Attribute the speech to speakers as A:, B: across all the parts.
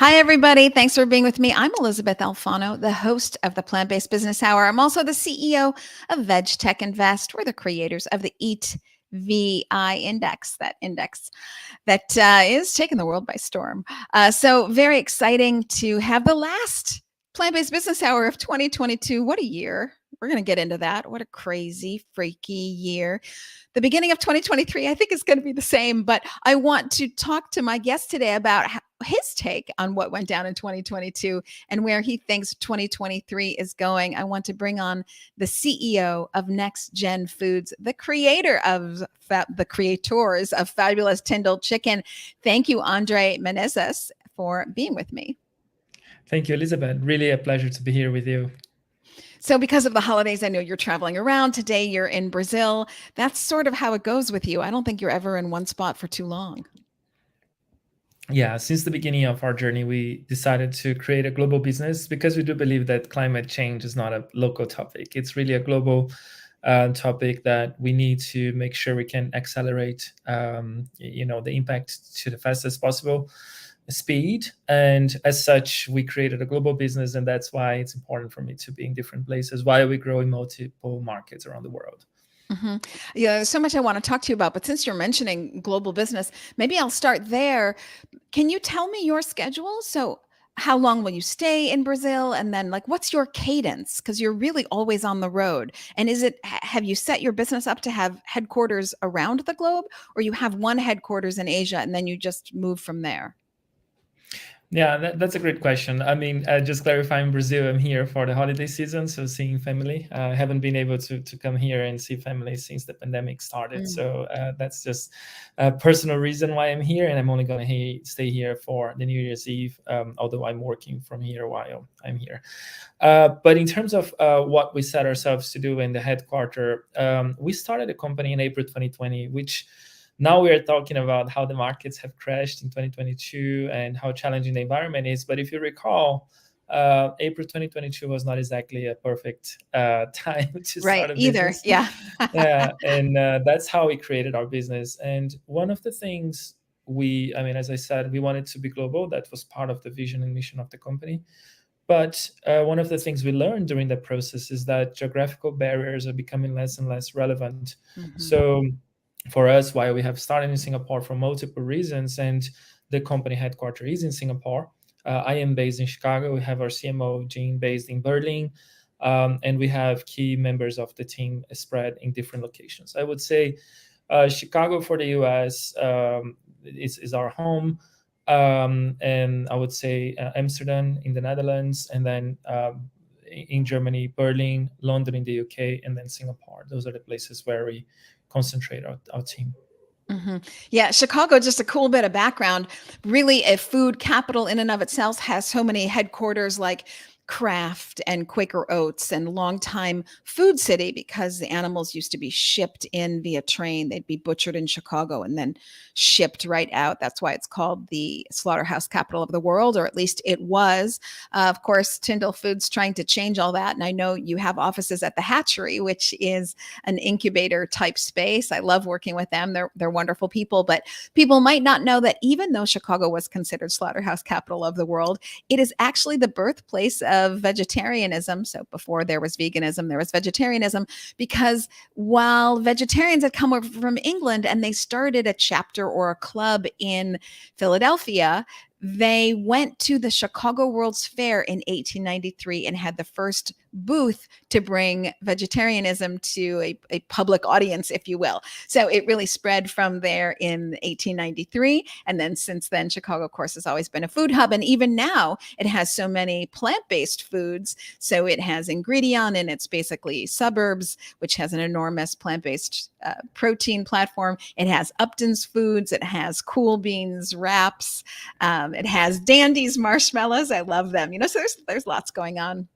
A: Hi, everybody. Thanks for being with me. I'm Elysabeth Alfano, the host of the Plant-Based Business Hour. I'm also the CEO of VegTech Invest. We're the creators of the EATV index, that index that is taking the world by storm. So very exciting to have the last Plant-Based Business Hour of 2022. What a year. We're going to get into that. What a crazy, freaky year. The beginning of 2023, I think, is going to be the same. But I want to talk to my guest today about his take on what went down in 2022 and where he thinks 2023 is going. I want to bring on the CEO of Next Gen Foods, the creators of fabulous TiNDLE chicken. Thank you, Andre Menezes, for being with me.
B: Thank you, Elizabeth. Really a pleasure to be here with you.
A: So because of the holidays, I know you're traveling around. Today you're in Brazil. That's sort of how it goes with you. I don't think you're ever in one spot for too long.
B: Yeah, since the beginning of our journey, we decided to create a global business because we do believe that climate change is not a local topic. It's really a global topic that we need to make sure we can accelerate, the impact to the fastest possible speed. And as such, we created a global business, and that's why it's important for me to be in different places while we grow in multiple markets around the world.
A: Mm-hmm. Yeah, there's so much I want to talk to you about, but since you're mentioning global business, maybe I'll start there. Can you tell me your schedule? So how long will you stay in Brazil? And then what's your cadence? Because you're really always on the road. And have you set your business up to have headquarters around the globe, or you have one headquarters in Asia and then you just move from there?
B: Yeah, that's a great question. I mean, just clarifying, Brazil, I'm here for the holiday season, so seeing family. I haven't been able to come here and see family since the pandemic started. So that's just a personal reason why I'm here, and I'm only going to stay here for the New Year's Eve, although I'm working from here while I'm here. But in terms of what we set ourselves to do in the headquarters, we started a company in April 2020, which now we are talking about how the markets have crashed in 2022 and how challenging the environment is. But if you recall, April 2022 was not exactly a perfect time to start a business.
A: Yeah.
B: And that's how we created our business. And one of the things as I said, we wanted to be global. That was part of the vision and mission of the company. But one of the things we learned during the process is that geographical barriers are becoming less and less relevant. Mm-hmm. So for us, while we have started in Singapore for multiple reasons, and the company headquarters is in Singapore, I am based in Chicago. We have our CMO, Jean, based in Berlin, and we have key members of the team spread in different locations. I would say Chicago for the US is our home, and I would say Amsterdam in the Netherlands, and then in Germany, Berlin, London in the UK, and then Singapore. Those are the places where we concentrate our team.
A: Mm-hmm. Yeah, Chicago, just a cool bit of background, really a food capital in and of itself, has so many headquarters like Kraft and Quaker Oats and longtime Food City, because the animals used to be shipped in via train. They'd be butchered in Chicago and then shipped right out. That's why it's called the slaughterhouse capital of the world, or at least it was. Of course, TiNDLE Foods trying to change all that. And I know you have offices at the Hatchery, which is an incubator type space. I love working with them. They're wonderful people, but people might not know that even though Chicago was considered slaughterhouse capital of the world, it is actually the birthplace of vegetarianism. So before there was veganism, there was vegetarianism, because while vegetarians had come over from England and they started a chapter or a club in Philadelphia, they went to the Chicago World's Fair in 1893 and had the first booth to bring vegetarianism to a public audience, if you will. So it really spread from there in 1893. And then since then, Chicago, of course, has always been a food hub. And even now it has so many plant-based foods. So it has Ingredion in its basically suburbs, which has an enormous plant-based protein platform. It has Upton's Foods. It has Cool Beans wraps. It has Dandy's marshmallows. I love them. So there's lots going on.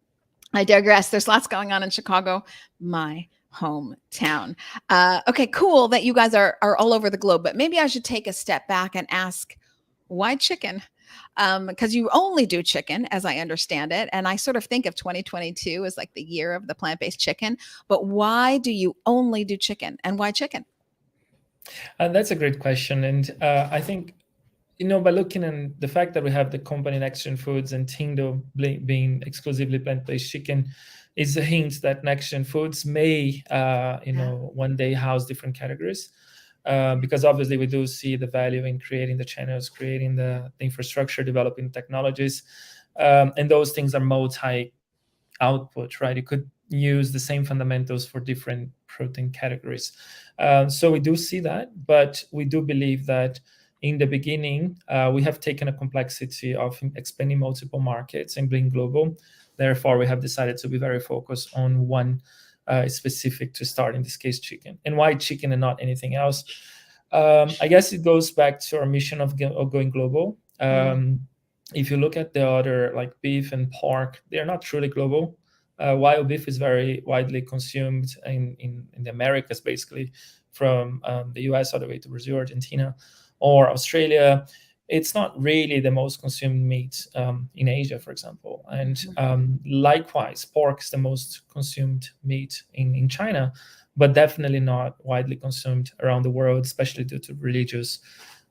A: I digress. There's lots going on in Chicago, my hometown. Okay, cool that you guys are all over the globe, but maybe I should take a step back and ask, why chicken? Because you only do chicken, as I understand it. And I sort of think of 2022 as like the year of the plant-based chicken. But why do you only do chicken, and why chicken?
B: That's a great question. And I think by looking at the fact that we have the company NextGen Foods and TiNDLE being exclusively plant-based chicken, is a hint that NextGen Foods may, one day house different categories. Because obviously we do see the value in creating the channels, creating the infrastructure, developing technologies, and those things are multi-output, right? You could use the same fundamentals for different protein categories. So we do see that, but we do believe that in the beginning, we have taken a complexity of expanding multiple markets and being global. Therefore, we have decided to be very focused on one specific to start, in this case, chicken. And why chicken and not anything else? I guess it goes back to our mission of going global. If you look at the other, like beef and pork, they're not truly global. While beef is very widely consumed in the Americas, basically, from the US all the way to Brazil, Argentina, or Australia, it's not really the most consumed meat in Asia, for example. And likewise, pork is the most consumed meat in China, but definitely not widely consumed around the world, especially due to religious,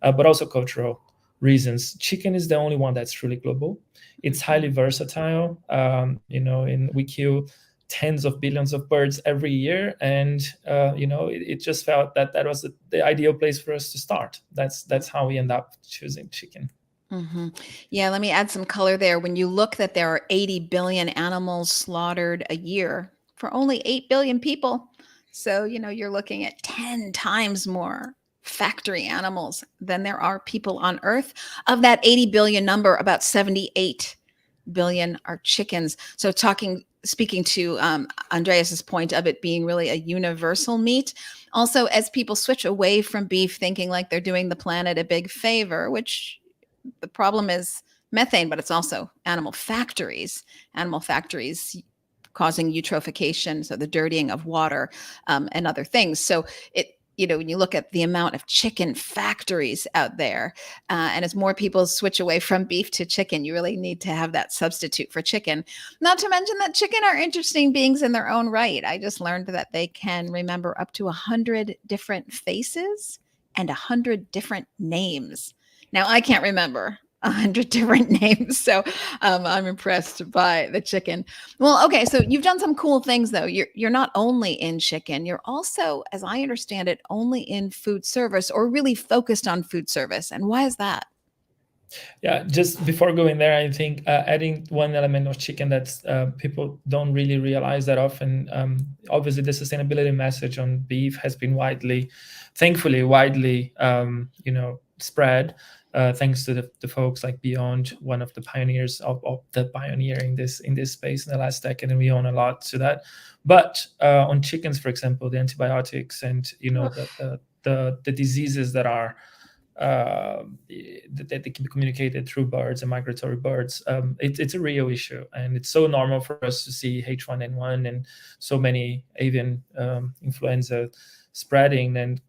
B: but also cultural reasons. Chicken is the only one that's truly global. It's highly versatile. And we kill tens of billions of birds every year, and it just felt that was the ideal place for us to start. That's how we end up choosing chicken.
A: Yeah, let me add some color there. When you look that there are 80 billion animals slaughtered a year for only 8 billion people, so you're looking at 10 times more factory animals than there are people on Earth. Of that 80 billion number, about 78 billion are chickens. So speaking to Andreas's point of it being really a universal meat. Also, as people switch away from beef, thinking like they're doing the planet a big favor, which the problem is methane, but it's also animal factories causing eutrophication, so the dirtying of water and other things. So when you look at the amount of chicken factories out there, and as more people switch away from beef to chicken, you really need to have that substitute for chicken. Not to mention that chicken are interesting beings in their own right. I just learned that they can remember up to 100 different faces and 100 different names. Now, I can't remember 100 different names, so I'm impressed by the chicken. Well, okay, so you've done some cool things, though. You're not only in chicken, you're also, as I understand it, only in food service, or really focused on food service. And why is that?
B: Yeah, just before going there, I think adding one element of chicken that people don't really realize that often. Obviously, the sustainability message on beef has been thankfully widely, spread, thanks to the folks like Beyond, one of the pioneers of the pioneering in this space in the last decade, and we own a lot to that. But on chickens, for example, the antibiotics and the diseases that are that they can be communicated through birds and migratory birds. It's a real issue, and it's so normal for us to see H1N1 and so many avian influenza spreading. And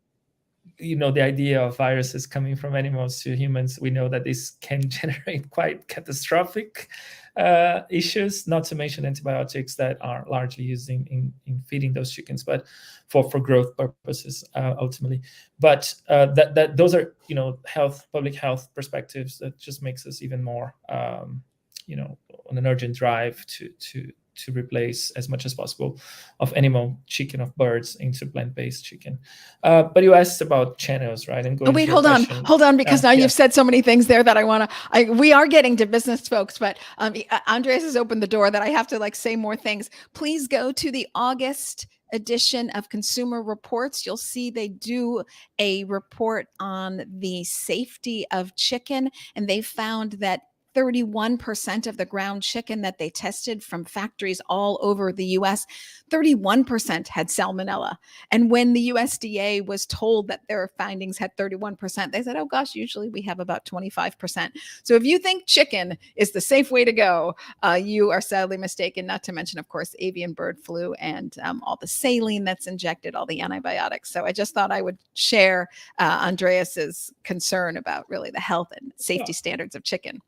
B: the idea of viruses coming from animals to humans, we know that this can generate quite catastrophic issues, not to mention antibiotics that are largely used in feeding those chickens, but for growth purposes ultimately. But that those are public health perspectives that just makes us even more on an urgent drive to replace as much as possible of animal chicken, of birds, into plant-based chicken. But you asked about channels, right? And
A: wait, hold on, because now you've said so many things there that we are getting to business folks, but Andreas has opened the door that I have to say more things. Please go to the August edition of Consumer Reports. You'll see they do a report on the safety of chicken, and they found that 31% of the ground chicken that they tested from factories all over the US, 31% had salmonella. And when the USDA was told that their findings had 31%, they said, oh gosh, usually we have about 25%. So if you think chicken is the safe way to go, you are sadly mistaken, not to mention, of course, avian bird flu and all the saline that's injected, all the antibiotics. So I just thought I would share Andreas's concern about really the health and safety standards of chicken.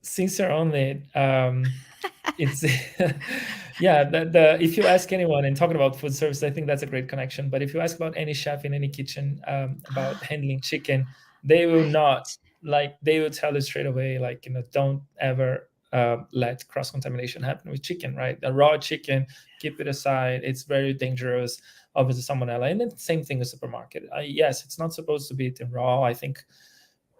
B: Since you're on it, it's if you ask anyone, and talking about food service, I think that's a great connection. But if you ask about any chef in any kitchen about handling chicken, they will not like they would tell you straight away, like, don't ever let cross-contamination happen with chicken, right? A raw chicken, keep it aside. It's very dangerous, obviously, salmonella. And then same thing with supermarket. Yes, it's not supposed to be eaten raw. I think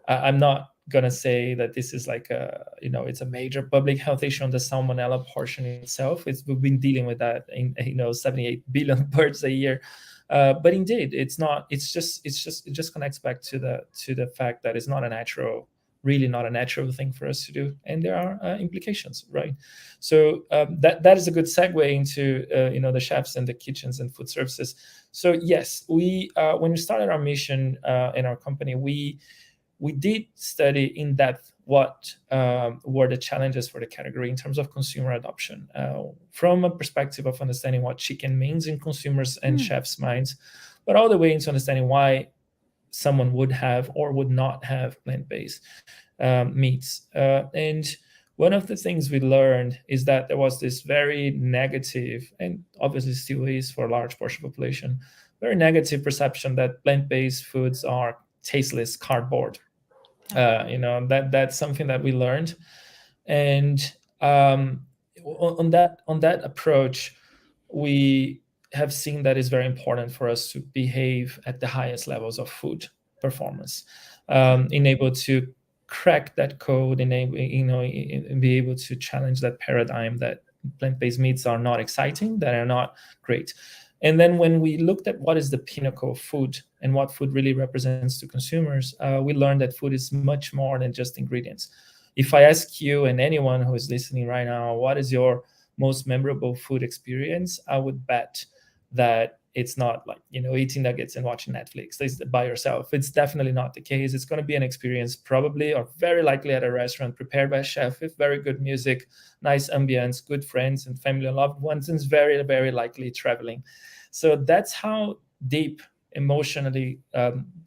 B: I'm not gonna say that this is like it's a major public health issue on the salmonella portion itself. We've been dealing with that in 78 billion birds a year. But indeed, it just connects back to the fact that it's not a natural, really not a natural thing for us to do, and there are implications, right? So that is a good segue into the chefs and the kitchens and food services. So yes, we when we started our mission in our company, we did study in depth what were the challenges for the category in terms of consumer adoption, from a perspective of understanding what chicken means in consumers and chefs' minds, but all the way into understanding why someone would have or would not have plant-based meats. And one of the things we learned is that there was this very negative, and obviously still is for a large portion of the population, very negative perception that plant-based foods are tasteless cardboard. That's something that we learned, and on that approach, we have seen that it's very important for us to behave at the highest levels of food performance, enable to crack that code, and be able to challenge that paradigm that plant-based meats are not exciting, that are not great. And then when we looked at what is the pinnacle of food and what food really represents to consumers, we learned that food is much more than just ingredients. If I ask you and anyone who is listening right now, what is your most memorable food experience, I would bet that it's not like, eating nuggets and watching Netflix by yourself. It's definitely not the case. It's going to be an experience, probably or very likely at a restaurant prepared by a chef with very good music, nice ambience, good friends and family and loved ones, and it's very, very likely traveling. So that's how deep emotionally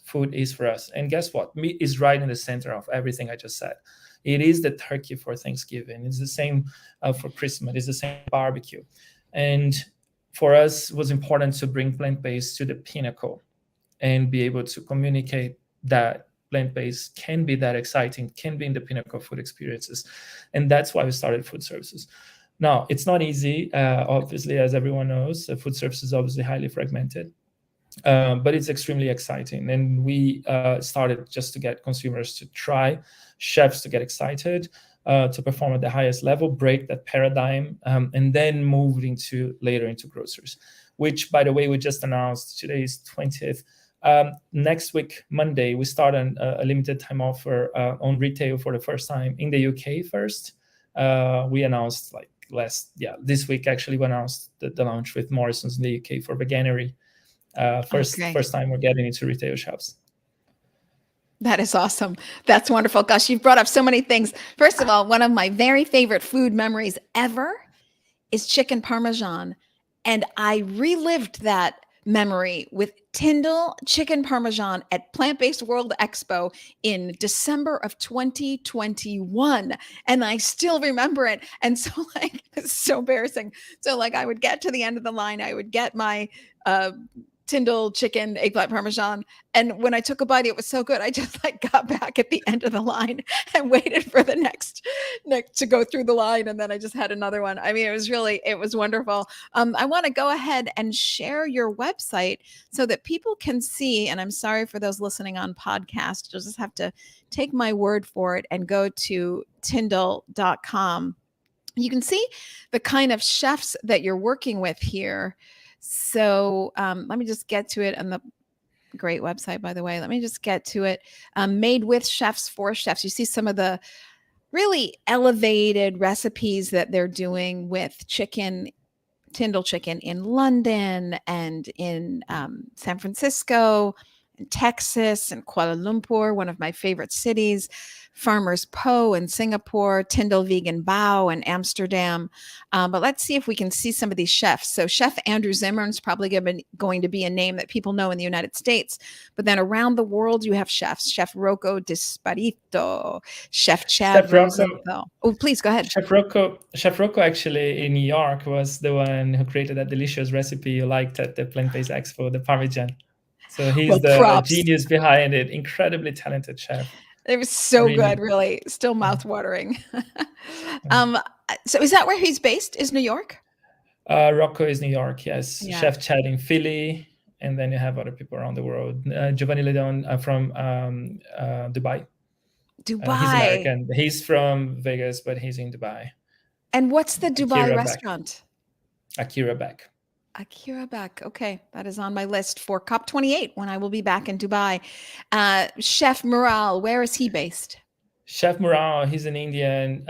B: food is for us. And guess what? Meat is right in the center of everything I just said. It is the turkey for Thanksgiving. It's the same for Christmas. It's the same barbecue. And for us, it was important to bring plant-based to the pinnacle and be able to communicate that plant-based can be that exciting, can be in the pinnacle of food experiences. And that's why we started food services. Now, it's not easy, obviously, as everyone knows. Food services is obviously highly fragmented, but it's extremely exciting. And we started just to get consumers to try, chefs to get excited, to perform at the highest level, break that paradigm, and then move later into grocers, which, by the way, we just announced. Today is 20th. Next week, Monday, we start a limited time offer on retail for the first time in the UK first. We announced this week, actually, we announced the launch with Morrison's in the UK for veganery. First time we're getting into retail shops.
A: That is awesome. That's wonderful. Gosh, you've brought up so many things. First of all, one of my very favorite food memories ever is chicken parmesan. And I relived that memory with TiNDLE chicken parmesan at Plant-Based World Expo in December of 2021. And I still remember it. And so it's so embarrassing. So I would get to the end of the line, I would get my TiNDLE chicken eggplant parmesan, and when I took a bite, it was so good. I just got back at the end of the line and waited for the next to go through the line, and then I just had another one. I mean, it was wonderful. I want to go ahead and share your website so that people can see. And I'm sorry for those listening on podcast, you'll just have to take my word for it and go to tindle.com. You can see the kind of chefs that you're working with here. So let me just get to it on the great website, by the way. Let me just get to it. Made with chefs for chefs. You see some of the really elevated recipes that they're doing with chicken, TiNDLE chicken in London and in San Francisco, in Texas and Kuala Lumpur, one of my favorite cities. Farmers Po in Singapore, TiNDLE Vegan Bao in Amsterdam. But let's see if we can see some of these chefs. So Chef Andrew Zimmern is probably going to be a name that people know in the United States. But then around the world, you have chefs. Chef Rocco Disparito, Chef Chad Rosenthal. Oh, please go ahead.
B: Chef Rocco actually in New York was the one who created that delicious recipe you liked at the Plant-Based Expo, the Parmesan. So he's the genius behind it. Incredibly talented chef.
A: It was so good,
B: Really.
A: really. Still
B: Yeah.
A: mouth-watering.
B: Yeah.
A: Um, so is that where he's based? Is New York?
B: Rocco is New York, yes.
A: Yeah.
B: Chef Chad in Philly, and then you have other people around the world. Giovanni Ledon from Dubai. He's
A: Dubai.
B: American. He's from Vegas, but he's in Dubai.
A: And what's the Dubai
B: Akira Beck.
A: restaurant?
B: Akira Beck.
A: Akira Beck. Okay, that is on my list for COP28 when I will be back in Dubai. Chef Mural, where is he based?
B: Chef Murao, he's an Indian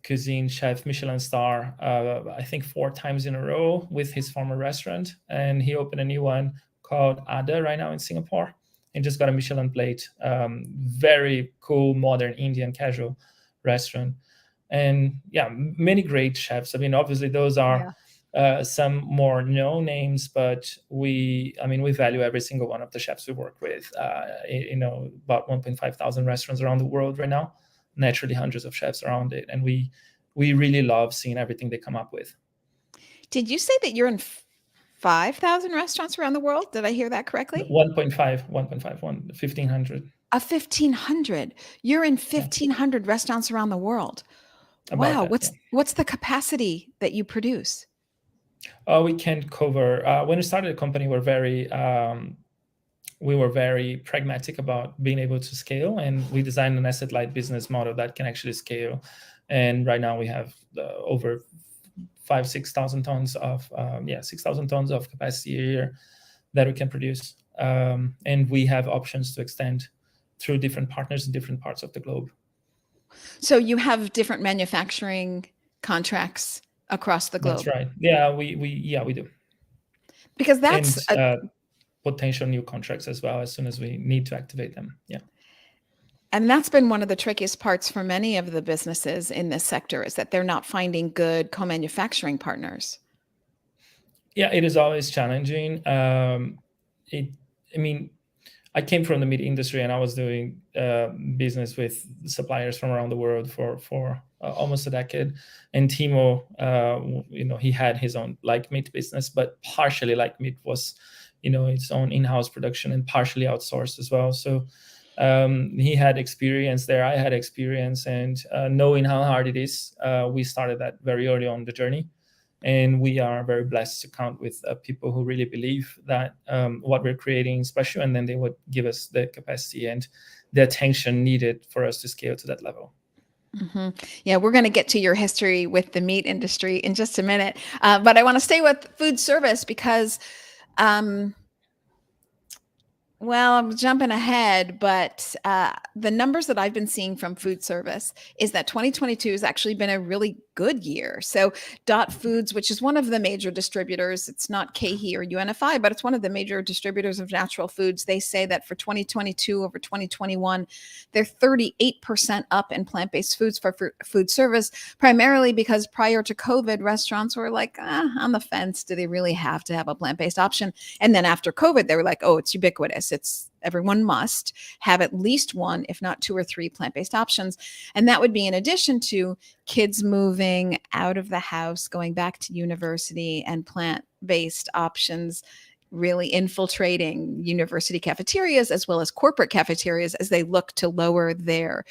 B: cuisine chef, Michelin star, I think 4 times in a row with his former restaurant. And he opened a new one called Ada right now in Singapore and just got a Michelin plate. Very cool, modern Indian casual restaurant. And yeah, many great chefs. I mean, obviously those are some more known names, but we value every single one of the chefs we work with. About 1.5 thousand restaurants around the world right now, naturally hundreds of chefs around it. And we really love seeing everything they come up with.
A: Did you say that you're in 5,000 restaurants around the world? Did I hear that correctly?
B: 1.5,
A: 1,500. You're in 1,500 restaurants around the world. Wow. What's the capacity that you produce?
B: We can cover. When we started the company, we were very pragmatic about being able to scale, and we designed an asset-light business model that can actually scale. And right now we have over 6,000 tons of 6,000 tons of capacity a year that we can produce, and we have options to extend through different partners in different parts of the globe.
A: So you have different manufacturing contracts across the globe.
B: That's right. Yeah, we do.
A: Because that's
B: potential new contracts as well as soon as we need to activate them. Yeah.
A: And that's been one of the trickiest parts for many of the businesses in this sector, is that they're not finding good co-manufacturing partners.
B: Yeah, it is always challenging. I came from the meat industry, and I was doing business with suppliers from around the world for almost a decade. And Timo, he had his own like meat business, but partially like meat was, its own in-house production and partially outsourced as well. So he had experience there. I had experience, and knowing how hard it is, we started that very early on the journey. And we are very blessed to count with people who really believe that what we're creating is special, and then they would give us the capacity and the attention needed for us to scale to that level.
A: Mm-hmm. Yeah, we're going to get to your history with the meat industry in just a minute. But I want to stay with food service because I'm jumping ahead, but the numbers that I've been seeing from food service is that 2022 has actually been a really good year. So Dot Foods, which is one of the major distributors, it's not KeHE or UNFI, but it's one of the major distributors of natural foods. They say that for 2022 over 2021, they're 38% up in plant-based foods for food service, primarily because prior to COVID, restaurants were like, on the fence. Do they really have to have a plant-based option? And then after COVID, they were like, oh, it's ubiquitous. Everyone must have at least one, if not 2 or 3 plant-based options. And that would be in addition to kids moving out of the house, going back to university, and plant-based options really infiltrating university cafeterias as well as corporate cafeterias as they look to lower their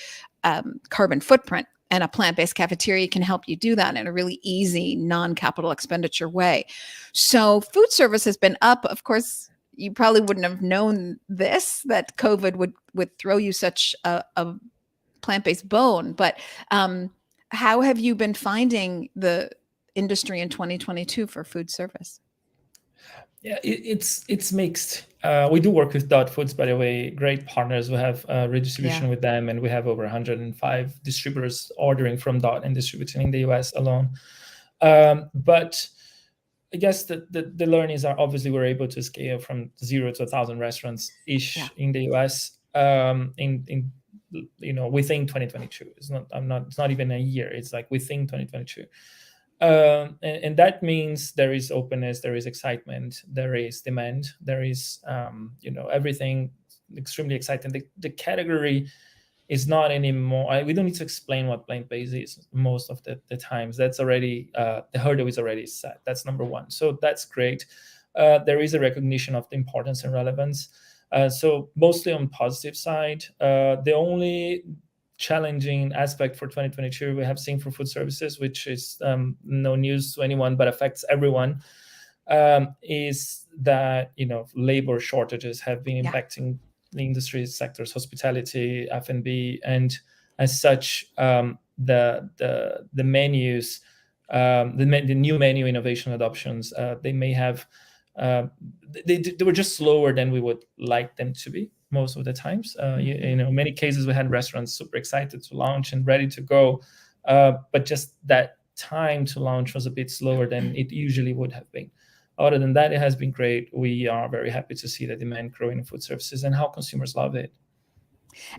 A: carbon footprint. And a plant-based cafeteria can help you do that in a really easy, non-capital expenditure way. So food service has been up. Of course, you probably wouldn't have known that COVID would throw you such a plant-based bone. But how have you been finding the industry in 2022 for food service?
B: Yeah, it's mixed. We do work with Dot Foods, by the way, great partners. We have redistribution with them, and we have over 105 distributors ordering from Dot and distributing in the US alone. But I guess the learnings are obviously we're able to scale from 0 to 1,000 restaurants ish in the US in within 2022. It's not even a year. It's like within 2022. And that means there is openness, there is excitement, there is demand, there is everything extremely exciting. The category is not anymore. We don't need to explain what plant-based is most of the times. That's already the hurdle is already set. That's number one. So that's great. There is a recognition of the importance and relevance. So mostly on positive side. The only challenging aspect for 2022 we have seen for food services, which is no news to anyone but affects everyone, is that labor shortages have been impacting the industry sectors, hospitality, F&B, and as such, the menus, the new menu innovation adoptions, they may have they were just slower than we would like them to be most of the times. In many cases we had restaurants super excited to launch and ready to go, but just that time to launch was a bit slower than it usually would have been. Other than that, it has been great. We are very happy to see the demand growing in food services and how consumers love it.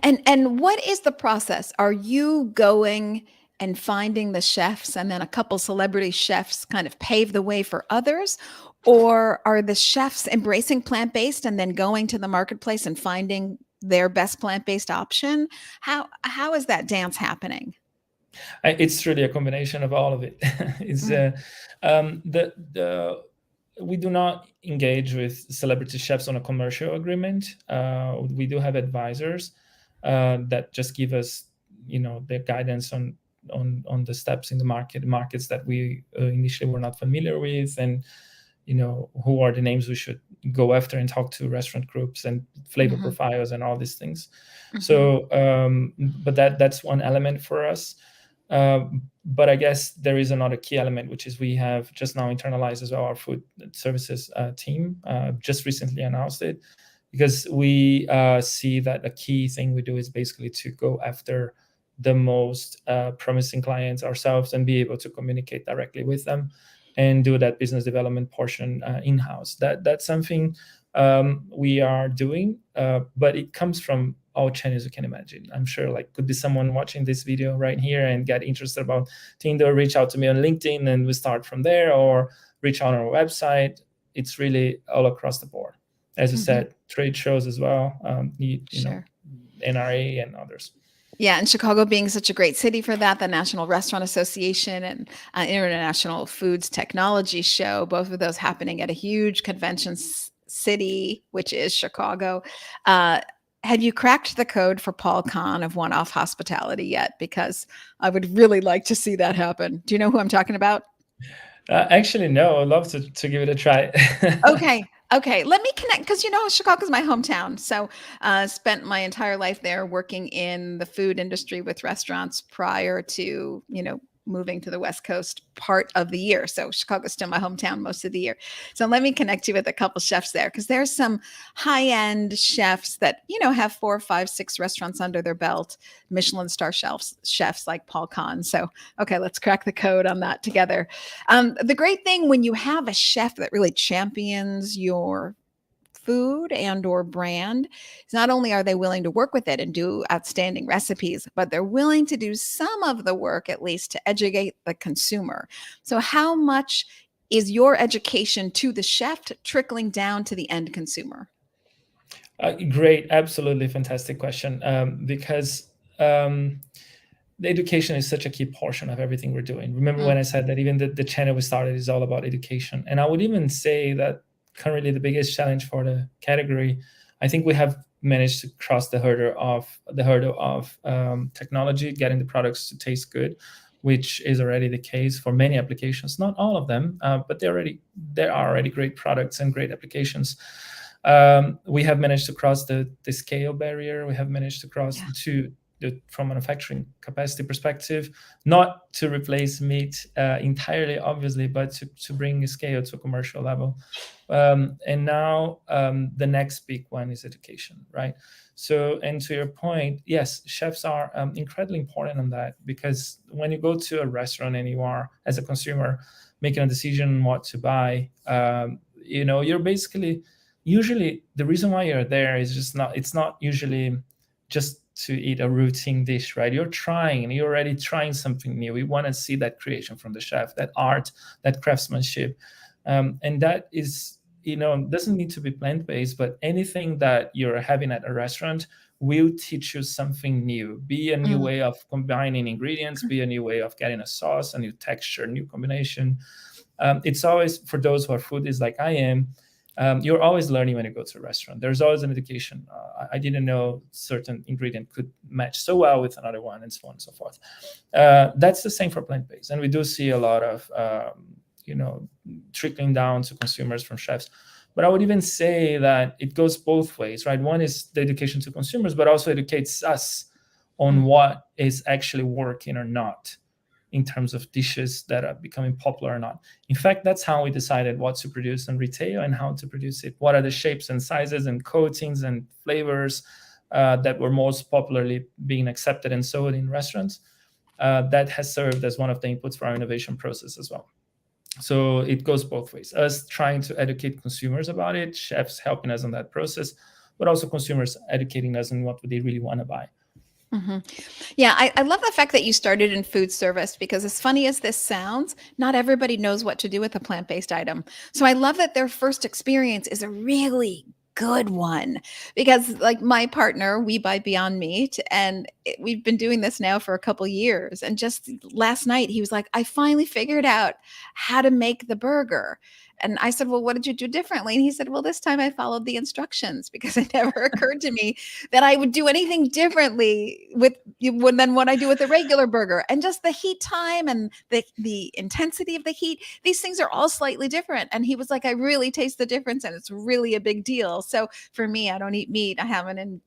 A: And what is the process? Are you going and finding the chefs, and then a couple celebrity chefs kind of pave the way for others? Or are the chefs embracing plant-based and then going to the marketplace and finding their best plant-based option? How is that dance happening?
B: It's really a combination of all of it. It's we do not engage with celebrity chefs on a commercial agreement. We do have advisors that just give us, their guidance on the steps in the markets that we initially were not familiar with, and who are the names we should go after and talk to restaurant groups and flavor profiles and all these things. So, but that's one element for us. But I guess there is another key element, which is we have just now internalized as well our food services team, just recently announced it, because we see that a key thing we do is basically to go after the most promising clients ourselves and be able to communicate directly with them and do that business development portion in-house. That's something we are doing, but it comes from all channels you can imagine. I'm sure could be someone watching this video right here and get interested about TiNDLE, reach out to me on LinkedIn and we start from there, or reach out on our website. It's really all across the board. As you said, trade shows as well, NRA and others.
A: Yeah, and Chicago being such a great city for that, the National Restaurant Association and International Foods Technology Show, both of those happening at a huge convention city, which is Chicago. Have you cracked the code for Paul Kahn of One Off Hospitality yet? Because I would really like to see that happen. Do you know who I'm talking about?
B: Actually, no. I'd love to give it a try.
A: Okay. Let me connect, because Chicago's my hometown. So spent my entire life there working in the food industry with restaurants prior to, moving to the West Coast part of the year. So Chicago's still my hometown most of the year. So let me connect you with a couple chefs there, because there's some high-end chefs that, have 4, 5, 6 restaurants under their belt, Michelin star chefs like Paul Kahn. So, okay, let's crack the code on that together. The great thing when you have a chef that really champions your food and or brand, not only are they willing to work with it and do outstanding recipes, but they're willing to do some of the work, at least, to educate the consumer. So how much is your education to the chef trickling down to the end consumer?
B: Great. Absolutely fantastic question. Because the education is such a key portion of everything we're doing. Remember when I said that even the channel we started is all about education? And I would even say that currently the biggest challenge for the category, I think we have managed to cross the hurdle of technology, getting the products to taste good, which is already the case for many applications. Not all of them, but there are already great products and great applications. We have managed to cross the scale barrier. We have managed to cross from manufacturing capacity perspective, not to replace meat entirely, obviously, but to bring scale to a commercial level. And now the next big one is education, right? So, and to your point, yes, chefs are incredibly important on that, because when you go to a restaurant and you are, as a consumer, making a decision on what to buy, you're basically, usually the reason why you're there is it's not usually just to eat a routine dish, right? You're already trying something new. We want to see that creation from the chef, that art, that craftsmanship. And that is, doesn't need to be plant-based, but anything that you're having at a restaurant will teach you something new, be a new way of combining ingredients, be a new way of getting a sauce, a new texture, new combination. It's always, for those who are foodies like I am, You're always learning when you go to a restaurant. There's always an education. I didn't know certain ingredient could match so well with another one, and so on and so forth. That's the same for plant-based, and we do see a lot of trickling down to consumers from chefs. But I would even say that it goes both ways, right? One is the education to consumers, but also educates us on what is actually working or not in terms of dishes that are becoming popular or not. In fact, that's how we decided what to produce in retail and how to produce it. What are the shapes and sizes and coatings and flavors that were most popularly being accepted and sold in restaurants? That has served as one of the inputs for our innovation process as well. So it goes both ways. Us trying to educate consumers about it, chefs helping us on that process, but also consumers educating us on what they really want to buy.
A: Mm-hmm. Yeah, I love the fact that you started in food service, because as funny as this sounds, not everybody knows what to do with a plant-based item. So I love that their first experience is a really good one, because like my partner, we buy Beyond Meat, and we've been doing this now for a couple years. And just last night he was like, I finally figured out how to make the burger. And I said, well, what did you do differently? And he said, well, this time I followed the instructions, because it never occurred to me that I would do anything differently than what I do with a regular burger. And just the heat time and the intensity of the heat, these things are all slightly different. And he was like, I really taste the difference, and it's really a big deal. So for me, I don't eat meat. I haven't in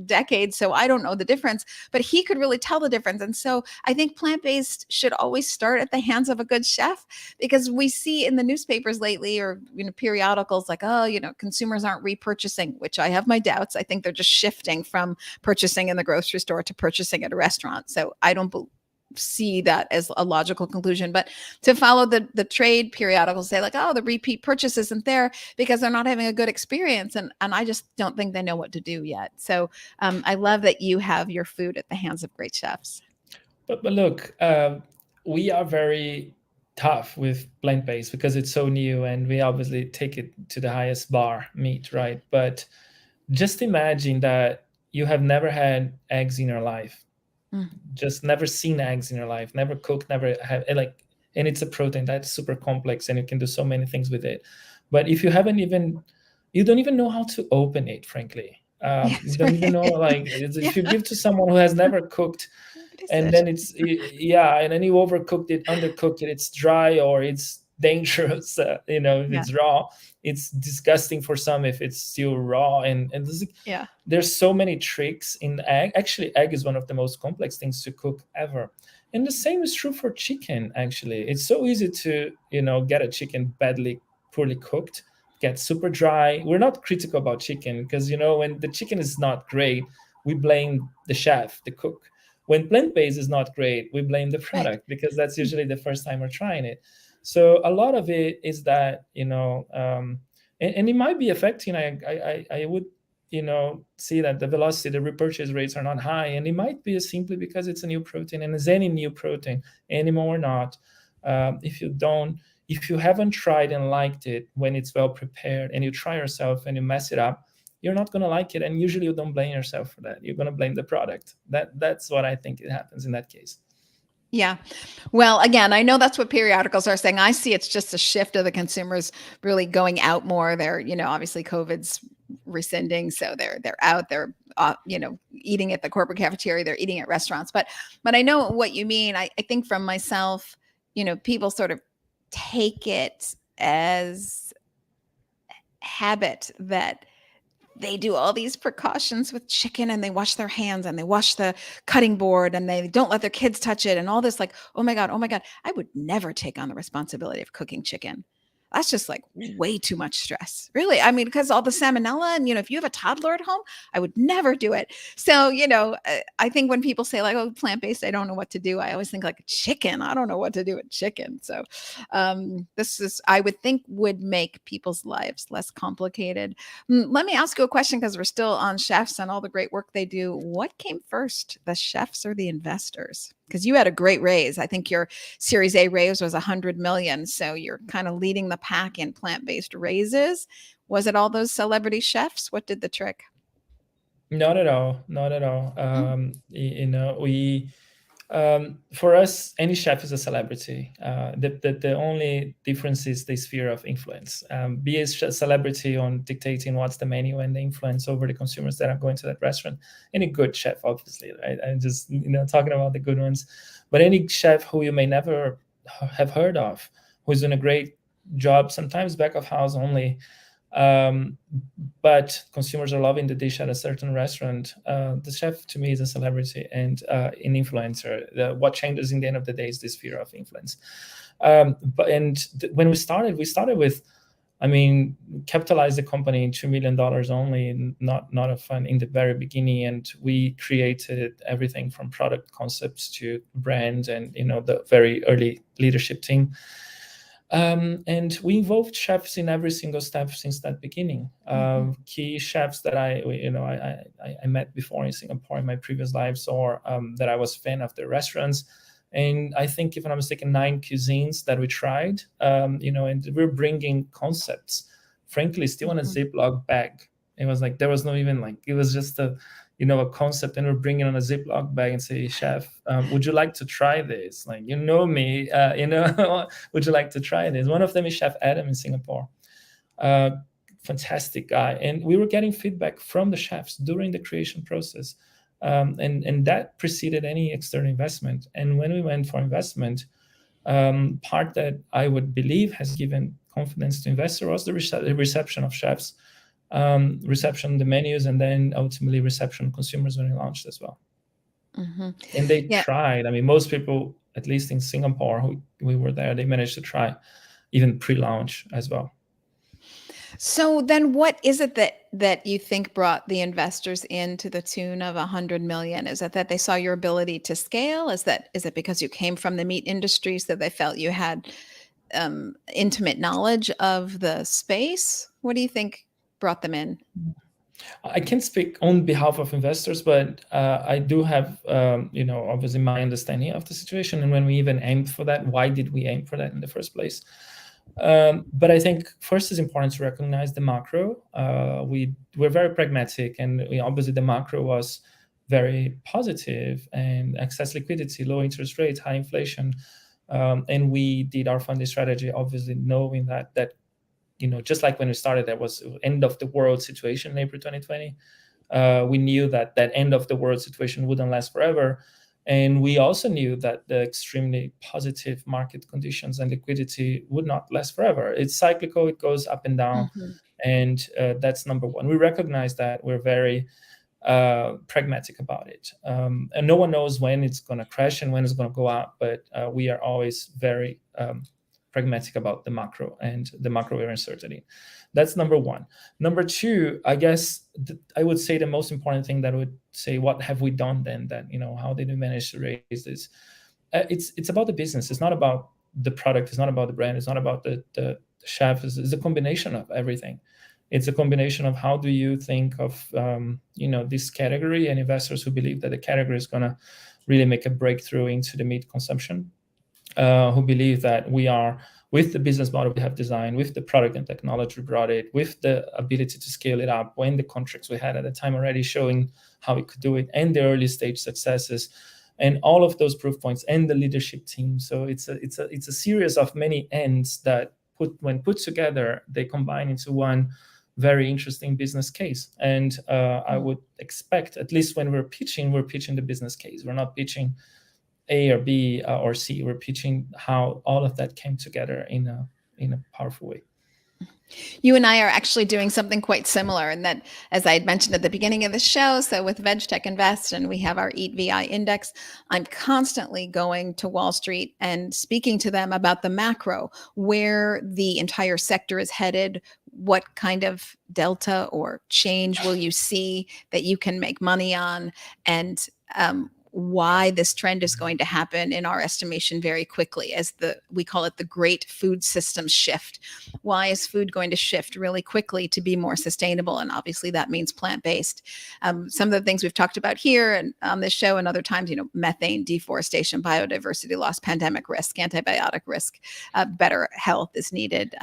A: decades, so I don't know the difference, but he could really tell the difference. And so I think plant-based should always start at the hands of a good chef, because we see in the newspapers lately, or periodicals, like, oh, consumers aren't repurchasing, which I have my doubts. I think they're just shifting from purchasing in the grocery store to purchasing at a restaurant. So I don't see that as a logical conclusion. But to follow the trade periodicals, say like, oh, the repeat purchase isn't there because they're not having a good experience, and I just don't think they know what to do yet. So I love that you have your food at the hands of great chefs.
B: But look, we are very tough with plant-based because it's so new, and we obviously take it to the highest bar, meat, right? But just imagine that you have never had eggs in your life, just never seen eggs in your life, never cooked, never had, and it's a protein that's super complex, and you can do so many things with it. But if you you don't even know how to open it, frankly. You don't even know, if you give to someone who has never cooked, and then and then you overcooked it, undercooked it, it's dry, or it's dangerous, if it's raw, it's disgusting for some if it's still raw, and there's so many tricks in egg. Actually, egg is one of the most complex things to cook ever, and the same is true for chicken. Actually, it's so easy to get a chicken poorly cooked, get super dry. We're not critical about chicken, because when the chicken is not great, we blame the chef, the cook. When plant-based is not great, we blame the product, because that's usually the first time we're trying it. So a lot of it is that, and it might be affecting. I would, see that the velocity, the repurchase rates are not high, and it might be simply because it's a new protein, and as any new protein, animal or not, if you haven't tried and liked it when it's well prepared, and you try yourself and you mess it up, you're not going to like it. And usually you don't blame yourself for that. You're going to blame the product. That's what I think it happens in that case.
A: Yeah. Well, again, I know that's what periodicals are saying. I see it's just a shift of the consumers really going out more. They're, obviously COVID's rescinding, so they're out. They're eating at the corporate cafeteria. They're eating at restaurants. But I know what you mean. I think from myself, people sort of take it as habit that they do all these precautions with chicken, and they wash their hands, and they wash the cutting board, and they don't let their kids touch it, and all this, like, oh my God, I would never take on the responsibility of cooking chicken. That's just like way too much stress, really. I mean, because all the salmonella, and if you have a toddler at home, I would never do it. So I think when people say like, oh, plant-based, I don't know what to do, I always think like chicken, I don't know what to do with chicken. So this is, I would think, would make people's lives less complicated. Let me ask you a question, because we're still on chefs and all the great work they do. What came first, the chefs or the investors? Because you had a great raise. I think your Series A raise was 100 million. So you're kind of leading the pack in plant-based raises. Was it all those celebrity chefs? What did the trick?
B: Not at all. Not at all. For us, any chef is a celebrity. The only difference is the sphere of influence. Be a celebrity on dictating what's the menu and the influence over the consumers that are going to that restaurant. Any good chef, obviously, right? I'm just talking about the good ones. But any chef who you may never have heard of, who's doing a great job, sometimes back of house only, but consumers are loving the dish at a certain restaurant. The chef, to me, is a celebrity and an influencer. What changes in the end of the day is this sphere of influence. When we started with, capitalized the company in $2 million only, not a fund in the very beginning, and we created everything from product concepts to brand and the very early leadership team. And we involved chefs in every single step since that beginning. Key chefs that I met before in Singapore in my previous lives, or that I was a fan of their restaurants. And I think, if I'm not mistaken, 9 cuisines that we tried, and we're bringing concepts, frankly, still in a Ziploc bag. It was like, there was no even it was just a concept, and we're bringing on a Ziploc bag and say, chef, would you like to try this? Me, would you like to try this? One of them is Chef Adam in Singapore. Fantastic guy. And we were getting feedback from the chefs during the creation process. And that preceded any external investment. And when we went for investment, part that I would believe has given confidence to investors was the reception of chefs, reception the menus, and then ultimately reception consumers when we launched as well. And they tried. Most people, at least in Singapore, who we were there, they managed to try even pre-launch as well.
A: So then what is it that you think brought the investors in to the tune of $100 million? Is it that they saw your ability to scale? Is it because you came from the meat industry, so they felt you had intimate knowledge of the space? What do you think brought them in?
B: I can't speak on behalf of investors, but I do have, obviously my understanding of the situation. And when we even aimed for that, why did we aim for that in the first place? But I think first it's important to recognize the macro. We're very pragmatic, and obviously the macro was very positive, and excess liquidity, low interest rates, high inflation. And we did our funding strategy, obviously knowing that just like when we started, there was end of the world situation in April 2020. We knew that end of the world situation wouldn't last forever. And we also knew that the extremely positive market conditions and liquidity would not last forever. It's cyclical, it goes up and down. And that's number one. We recognize that. We're very pragmatic about it. And no one knows when it's going to crash and when it's going to go up, but we are always very pragmatic about the macro and the macro uncertainty. That's number one. Number two, I guess I would say the most important thing that I would say, what have we done then? That how did we manage to raise this? It's about the business. It's not about the product. It's not about the brand. It's not about the chef. It's a combination of everything. It's a combination of how do you think of this category, and investors who believe that the category is going to really make a breakthrough into the meat consumption. Who believe that we are, with the business model we have designed, with the product and technology we brought it, with the ability to scale it up, when the contracts we had at the time already showing how we could do it, and the early stage successes, and all of those proof points, and the leadership team. So it's a series of many ends that when put together, they combine into one very interesting business case. And I would expect, at least when we're pitching the business case. We're not pitching A or B or C. We're pitching how all of that came together in a powerful way.
A: You and I are actually doing something quite similar, and that, as I had mentioned at the beginning of the show, so with VegTech Invest, and we have our EATVI index, I'm constantly going to Wall Street and speaking to them about the macro, where the entire sector is headed, what kind of delta or change will you see that you can make money on, and why this trend is going to happen, in our estimation, very quickly, as we call it the great food systems shift. Why is food going to shift really quickly to be more sustainable? And obviously that means plant-based. Some of the things we've talked about here and on this show and other times, methane, deforestation, biodiversity loss, pandemic risk, antibiotic risk, better health is needed.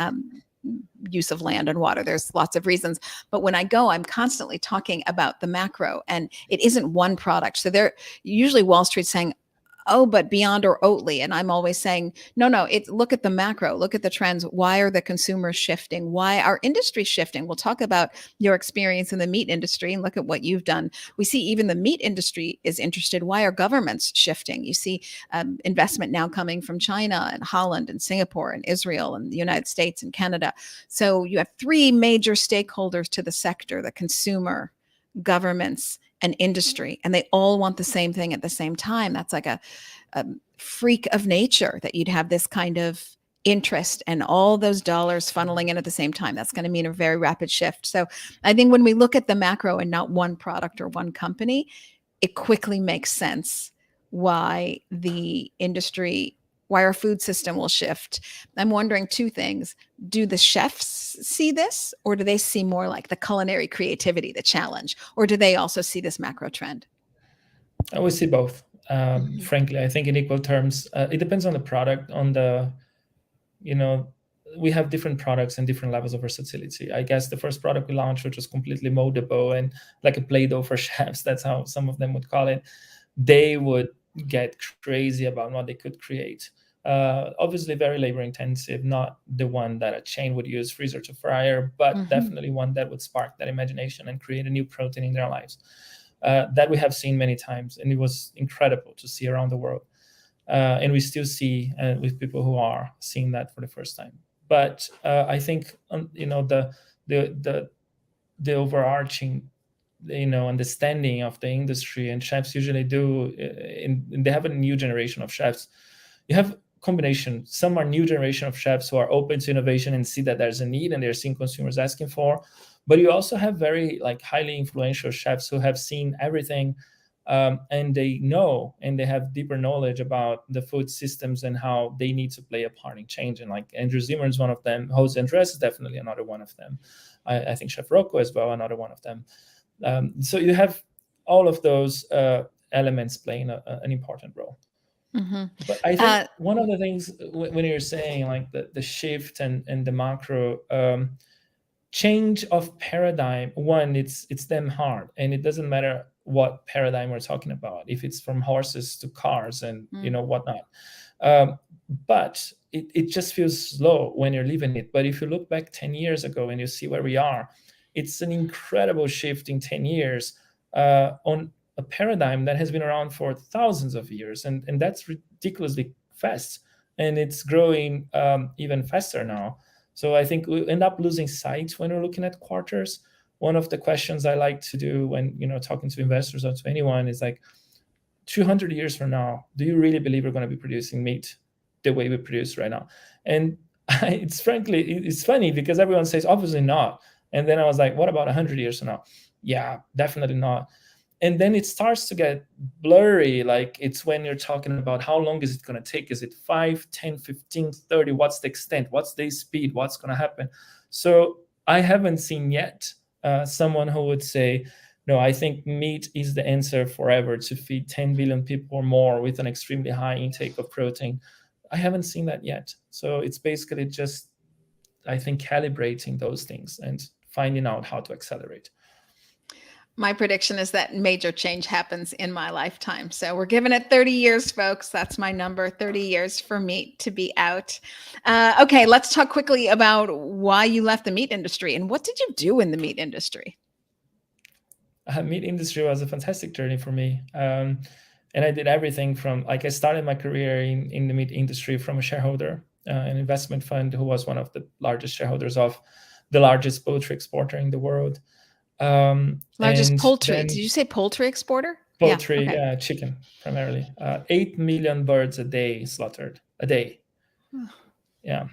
A: Use of land and water. There's lots of reasons. But when I go, I'm constantly talking about the macro, and it isn't one product. So they're usually Wall Street saying, oh, but Beyond or Oatly. And I'm always saying, no, look at the macro, look at the trends. Why are the consumers shifting? Why are industries shifting? We'll talk about your experience in the meat industry and look at what you've done. We see even the meat industry is interested. Why are governments shifting? You see investment now coming from China and Holland and Singapore and Israel and the United States and Canada. So you have three major stakeholders to the sector: the consumer, governments, and industry, and they all want the same thing at the same time. That's like a freak of nature that you'd have this kind of interest and all those dollars funneling in at the same time. That's going to mean a very rapid shift. So I think when we look at the macro and not one product or one company, it quickly makes sense why the industry, why our food system will shift. I'm wondering two things. Do the chefs see this, or do they see more like the culinary creativity, the challenge, or do they also see this macro trend?
B: I would see both. Frankly, I think in equal terms. It depends on the product, on the, we have different products and different levels of versatility. I guess the first product we launched, which was completely moldable and like a Play-Doh for chefs, that's how some of them would call it, they would get crazy about what they could create. Obviously very labor intensive, not the one that a chain would use, freezer to fryer, but definitely one that would spark that imagination and create a new protein in their lives. That we have seen many times, and it was incredible to see around the world. And we still see with people who are seeing that for the first time. But I think the overarching understanding of the industry, and chefs usually do, and they have a new generation of chefs. You have combination. Some are new generation of chefs who are open to innovation and see that there's a need and they're seeing consumers asking for. But you also have very highly influential chefs who have seen everything, and they know and they have deeper knowledge about the food systems and how they need to play a part in change. And Andrew Zimmer is one of them. Jose Andres is definitely another one of them. I think Chef Rocco as well, another one of them. So you have all of those elements playing an important role. But I think one of the things when you're saying the shift and the macro change of paradigm, one, it's damn hard, and it doesn't matter what paradigm we're talking about, if it's from horses to cars and whatnot. But it just feels slow when you're living it. But if you look back 10 years ago and you see where we are, it's an incredible shift in 10 years on a paradigm that has been around for thousands of years. And that's ridiculously fast. And it's growing even faster now. So I think we end up losing sight when we're looking at quarters. One of the questions I like to do when talking to investors or to anyone is 200 years from now, do you really believe we're going to be producing meat the way we produce right now? And it's funny because everyone says obviously not. And then I was like, what about 100 years from now? Yeah, definitely not. And then it starts to get blurry. It's when you're talking about how long is it going to take? Is it 5, 10, 15, 30? What's the extent? What's the speed? What's going to happen? So I haven't seen yet someone who would say, no, I think meat is the answer forever to feed 10 billion people or more with an extremely high intake of protein. I haven't seen that yet. So it's basically just, I think, calibrating those things and finding out how to accelerate.
A: My prediction is that major change happens in my lifetime. So we're giving it 30 years, folks. That's my number, 30 years for meat to be out. Okay, let's talk quickly about why you left the meat industry and what did you do in the meat industry?
B: Meat industry was a fantastic journey for me. And I did everything from, I started my career in the meat industry from a shareholder, an investment fund who was one of the largest shareholders of the largest poultry exporter in the world.
A: Largest poultry. Did you say poultry exporter?
B: Poultry, yeah, okay. Chicken primarily. 8 million birds a day slaughtered a day. Yeah.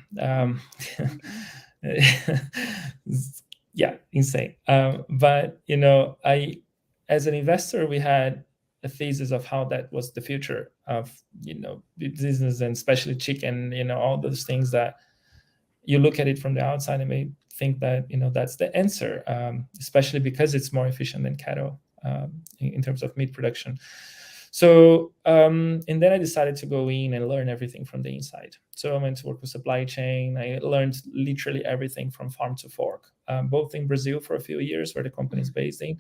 B: Yeah, insane. But I, as an investor, we had a thesis of how that was the future of business, and especially chicken. All those things that you look at it from the outside and may think that that's the answer, especially because it's more efficient than cattle in terms of meat production. So and then I decided to go in and learn everything from the inside. So I went to work with supply chain. I learned literally everything from farm to fork, both in Brazil for a few years, where the company is based in,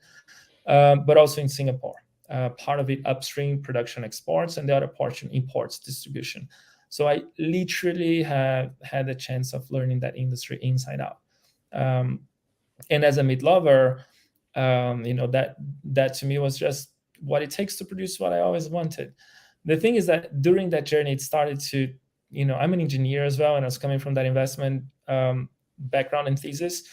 B: but also in Singapore. part of it upstream production exports, and the other portion imports distribution. So I literally have had a chance of learning that industry inside out. And as a meat lover, that to me was just what it takes to produce what I always wanted. The thing is that during that journey, it started to, I'm an engineer as well, and I was coming from that investment background and thesis.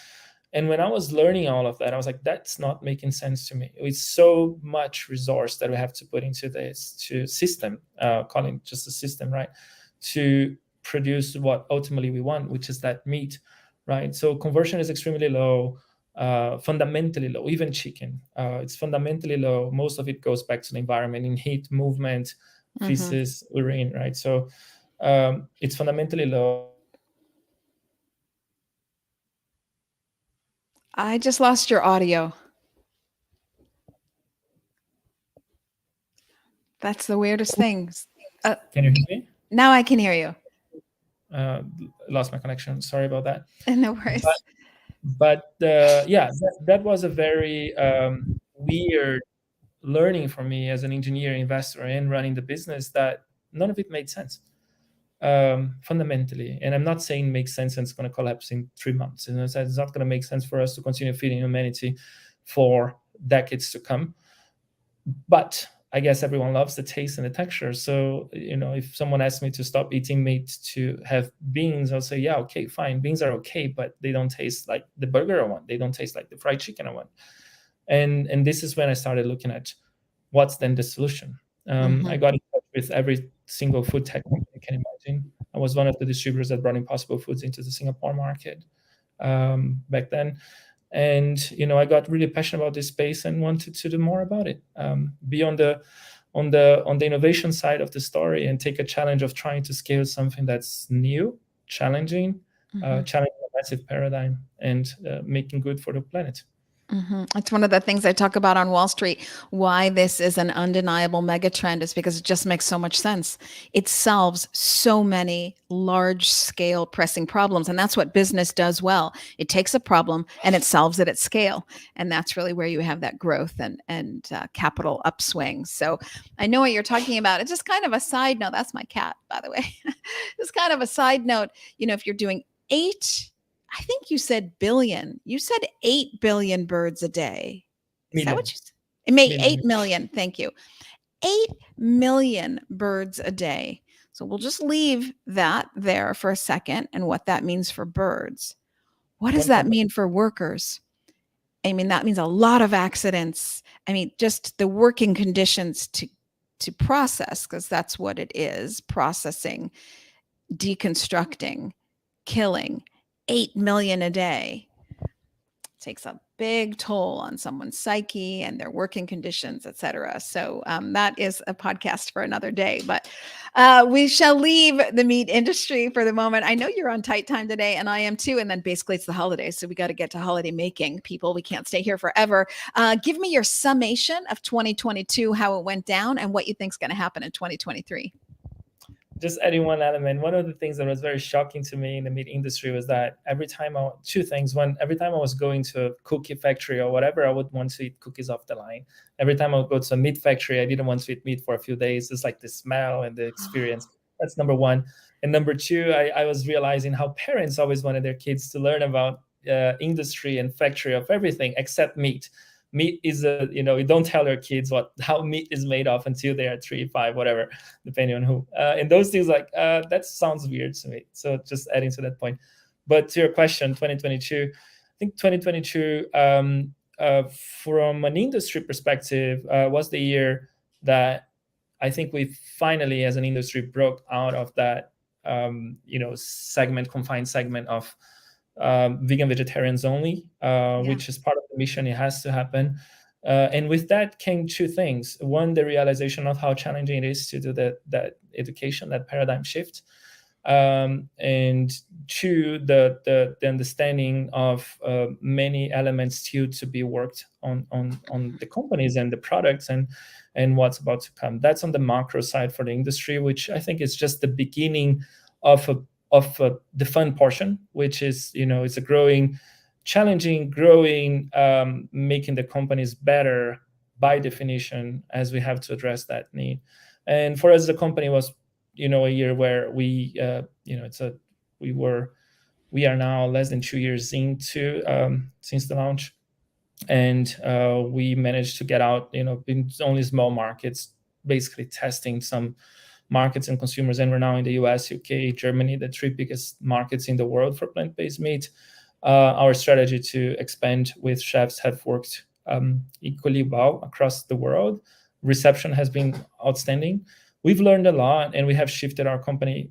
B: And when I was learning all of that, I was like, that's not making sense to me. It's so much resource that we have to put into this system, calling it just a system, right? To produce what ultimately we want, which is that meat, right? So conversion is extremely low, fundamentally low. Even chicken, it's fundamentally low. Most of it goes back to the environment in heat, movement, feces, urine, right? So it's fundamentally low.
A: I just lost your audio. That's the weirdest thing.
B: Can you hear me?
A: Now I can hear you.
B: Lost my connection. Sorry about that.
A: No worries.
B: But yeah, that was a very weird learning for me as an engineer, investor, and running the business, that none of it made sense fundamentally. And I'm not saying makes sense and it's going to collapse in 3 months. It's not going to make sense for us to continue feeding humanity for decades to come. But I guess everyone loves the taste and the texture. So, if someone asks me to stop eating meat to have beans, I'll say, yeah, okay, fine. Beans are okay, but they don't taste like the burger I want. They don't taste like the fried chicken I want. And this is when I started looking at what's then the solution. I got in touch with every single food tech company you can imagine. I was one of the distributors that brought Impossible Foods into the Singapore market back then. And I got really passionate about this space and wanted to do more about it, be on the innovation side of the story, and take a challenge of trying to scale something that's new, challenging a massive paradigm, and making good for the planet.
A: It's one of the things I talk about on Wall Street. Why this is an undeniable mega trend is because it just makes so much sense. It solves so many large scale pressing problems. And that's what business does well. It takes a problem and it solves it at scale. And that's really where you have that growth and capital upswing. So I know what you're talking about. It's just kind of a side note. That's my cat, by the way. Just kind of a side note. If you're doing I think you said billion. You said 8 billion birds a day. Is that what you said? It made 8 million. Thank you. 8 million birds a day. So we'll just leave that there for a second and what that means for birds. What does that mean for workers? I mean, that means a lot of accidents. I mean, just the working conditions to process, because that's what it is, processing, deconstructing, killing. 8 million a day takes a big toll on someone's psyche and their working conditions, etc. So that is a podcast for another day, but we shall leave the meat industry for the moment. I know you're on tight time today, and I am too. And then basically it's the holidays. So we got to get to holiday making, people. We can't stay here forever. Give me your summation of 2022, how it went down, and what you think is going to happen in 2023.
B: Just adding one element, one of the things that was very shocking to me in the meat industry was that every time two things. One, every time I was going to a cookie factory or whatever, I would want to eat cookies off the line. Every time I would go to a meat factory, I didn't want to eat meat for a few days. It's like the smell and the experience. That's number one. And number two, I was realizing how parents always wanted their kids to learn about industry and factory of everything except meat. Meat is you don't tell your kids how meat is made of until they are 3, 5, whatever, depending on who. And those things, that sounds weird to me. So just adding to that point. But to your question, 2022, I think 2022, from an industry perspective, was the year that I think we finally, as an industry, broke out of that, confined segment of vegan vegetarians only, which is part of the mission. It has to happen. And with that came two things. One, the realization of how challenging it is to do that education, that paradigm shift. And two, the understanding of many elements still to be worked on the companies and the products and what's about to come. That's on the macro side for the industry, which I think is just the beginning of the fun portion, which is, it's a challenging, making the companies better by definition, as we have to address that need. And for us, the company was, a year where we, we are now less than 2 years into since the launch, and we managed to get out, in only small markets, basically testing some markets and consumers. And we're now in the US, UK, Germany, the 3 biggest markets in the world for plant-based meat. Our strategy to expand with chefs have worked equally well across the world. Reception has been outstanding. We've learned a lot, and we have shifted our company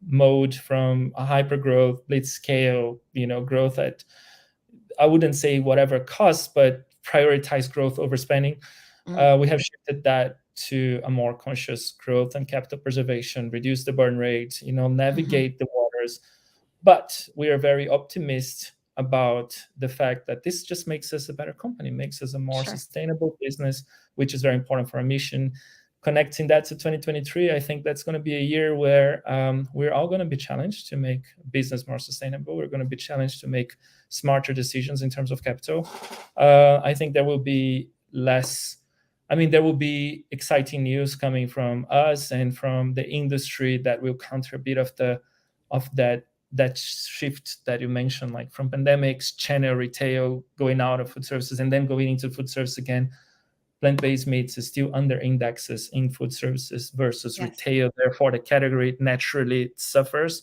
B: mode from a hyper growth, blitz scale, growth at, I wouldn't say whatever cost, but prioritize growth over spending. We have shifted that to a more conscious growth and capital preservation, reduce the burn rate, navigate the waters. But we are very optimistic about the fact that this just makes us a better company, makes us a more sustainable business, which is very important for our mission. Connecting that to 2023, I think that's going to be a year where we're all going to be challenged to make business more sustainable. We're going to be challenged to make smarter decisions in terms of capital. I think there will be there will be exciting news coming from us and from the industry that will counter a bit of that shift that you mentioned, like from pandemics, channel retail, going out of food services and then going into food service again. Plant-based meats is still under indexes in food services versus retail. Therefore, the category naturally suffers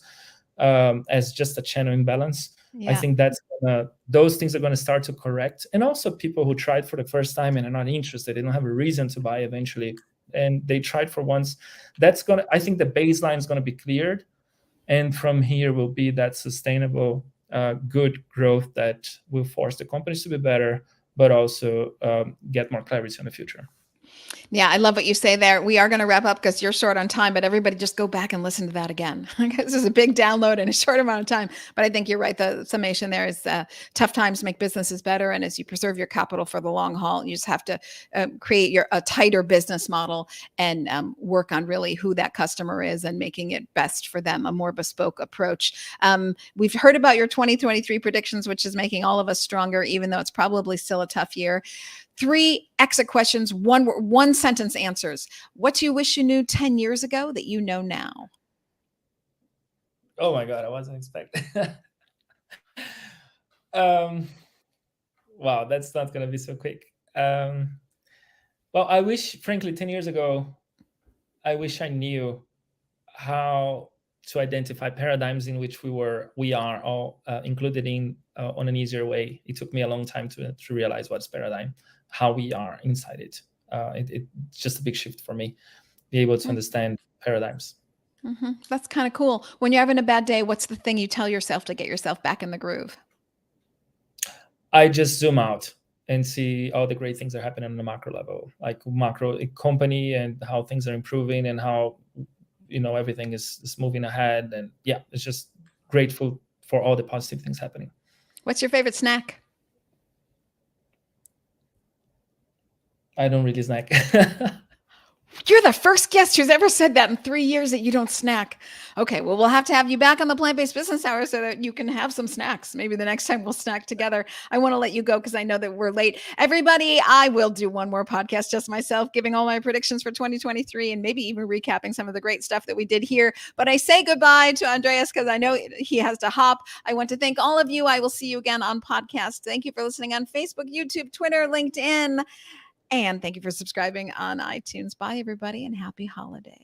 B: as just a channel imbalance. I think those things are going to start to correct. And also people who tried for the first time and are not interested, they don't have a reason to buy eventually, and they tried for once. I think the baseline is going to be cleared. And from here will be that sustainable, good growth that will force the companies to be better, but also get more clarity on the future.
A: Yeah, I love what you say there. We are going to wrap up because you're short on time, but everybody just go back and listen to that again. This is a big download in a short amount of time. But I think you're right. The summation there is tough times make businesses better. And as you preserve your capital for the long haul, you just have to create a tighter business model and work on really who that customer is and making it best for them, a more bespoke approach. We've heard about your 2023 predictions, which is making all of us stronger, even though it's probably still a tough year. 3 exit questions, one sentence answers. What do you wish you knew 10 years ago that you know now?
B: Oh my God, I wasn't expecting. Wow, that's not going to be so quick. Well, I wish, frankly, 10 years ago, I wish I knew how to identify paradigms in which we are all included in on an easier way. It took me a long time to realize what's paradigm, how we are inside it. It's just a big shift for me, be able to understand paradigms.
A: That's kind of cool. When you're having a bad day, what's the thing you tell yourself to get yourself back in the groove?
B: I just zoom out and see all the great things that are happening on the macro level, like macro company and how things are improving and how everything is moving ahead. And it's just grateful for all the positive things happening.
A: What's your favorite snack?
B: I don't really snack.
A: You're the first guest who's ever said that in 3 years that you don't snack. Okay, well, we'll have to have you back on the Plant-Based Business Hour so that you can have some snacks. Maybe the next time we'll snack together. I want to let you go because I know that we're late. Everybody, I will do one more podcast just myself, giving all my predictions for 2023 and maybe even recapping some of the great stuff that we did here. But I say goodbye to Andreas because I know he has to hop. I want to thank all of you. I will see you again on podcast. Thank you for listening on Facebook, YouTube, Twitter, LinkedIn. And thank you for subscribing on iTunes. Bye, everybody, and happy holidays.